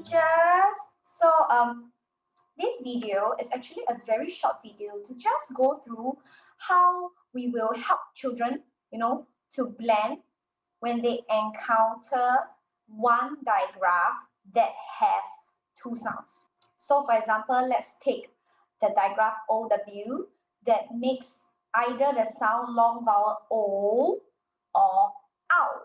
teachers. So this video is actually a very short video to just go through how we will help children, to blend when they encounter one digraph that has two sounds. So for example, let's take the digraph OW that makes either the sound long vowel O or ow.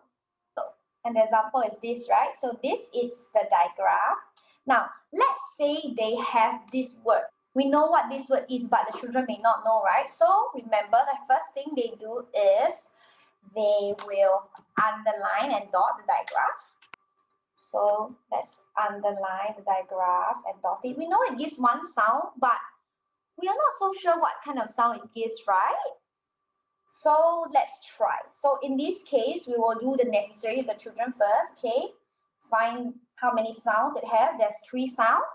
So an example is this, right? So this is the digraph. Now, let's say they have this word. We know what this word is, but the children may not know, right? So remember, the first thing they do is they will underline and dot the digraph. So let's underline the digraph and dot it. We know it gives one sound, but we are not so sure what kind of sound it gives, right? So let's try. So in this case, we will do the necessary with the children first, okay? Find how many sounds it has. There's 3 sounds.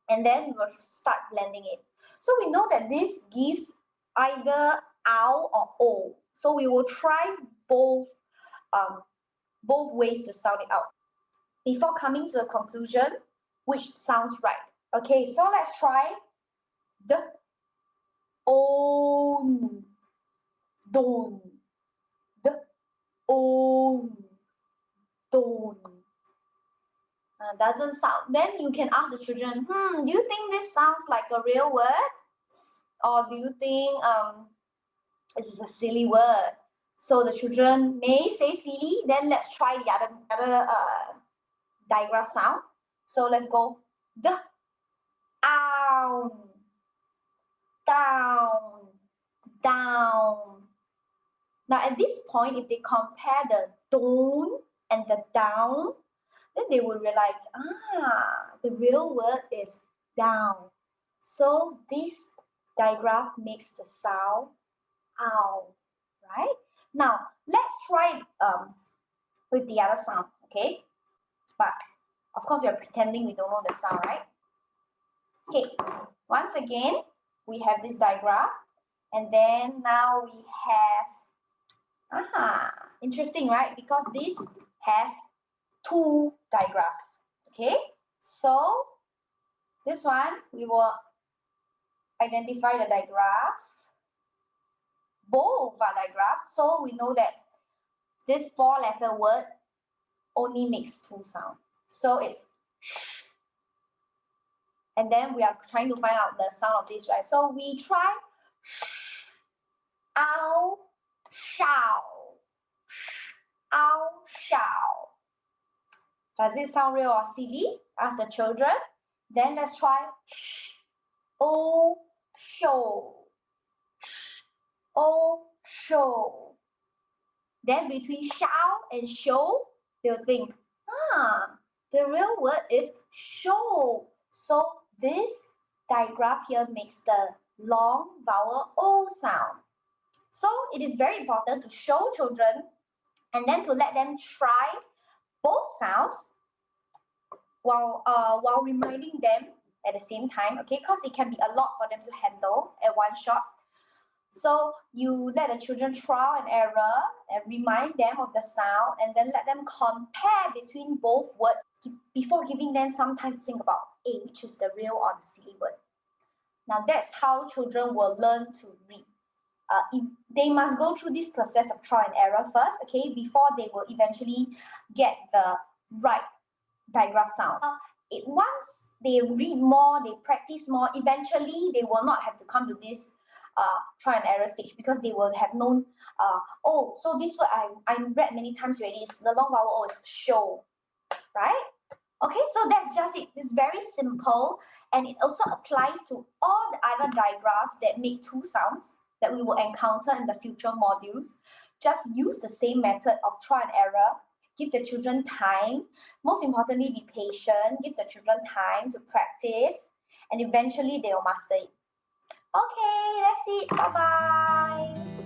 And then we will start blending it. So we know that this gives either ow or o. So we will try both ways to sound it out before coming to a conclusion which sounds right. Okay, so let's try the on, don, the on, don. Doesn't sound. Then you can ask the children, do you think this sounds like a real word? Or do you think this is a silly word? So the children may say silly. Then let's try the other digraph sound. So let's go the, ow, down, down. Now at this point, if they compare the don and the down, then they will realize, the real word is down. So this digraph makes the sound ow, right? Now, let's try with the other sound, okay? But, of course, we are pretending we don't know the sound, right? Okay, once again, we have this digraph. And then now we have, interesting, right? Because this has 2 digraphs, okay? So this one, we will identify the digraph. Both are digraphs, so we know that this 4-letter word only makes 2 sounds. So it's sh. And then we are trying to find out the sound of this, right? So we try sh, ow, show, sh, ow, show. Does it sound real or silly? Ask the children. Then let's try sh, o, show, sh, o, show. Then between show and show, they'll think, the real word is show. So this digraph here makes the long vowel O sound. So it is very important to show children and then to let them try both sounds while reminding them at the same time, okay? Because it can be a lot for them to handle at one shot. So you let the children trial and error and remind them of the sound and then let them compare between both words before giving them some time to think about, which is the real or the silly word. Now that's how children will learn to read. They must go through this process of trial and error first, okay, before they will eventually get the right digraph sound. Once they read more, they practice more, eventually they will not have to come to this trial and error stage because they will have known, so this word I read many times already, the long vowel O is show, right? Okay, so that's just it. It's very simple and it also applies to all the other digraphs that make 2 sounds that we will encounter in the future modules. Just use the same method of trial and error. Give the children time. Most importantly, be patient. Give the children time to practice and eventually they will master it. Okay, that's it. Bye-bye.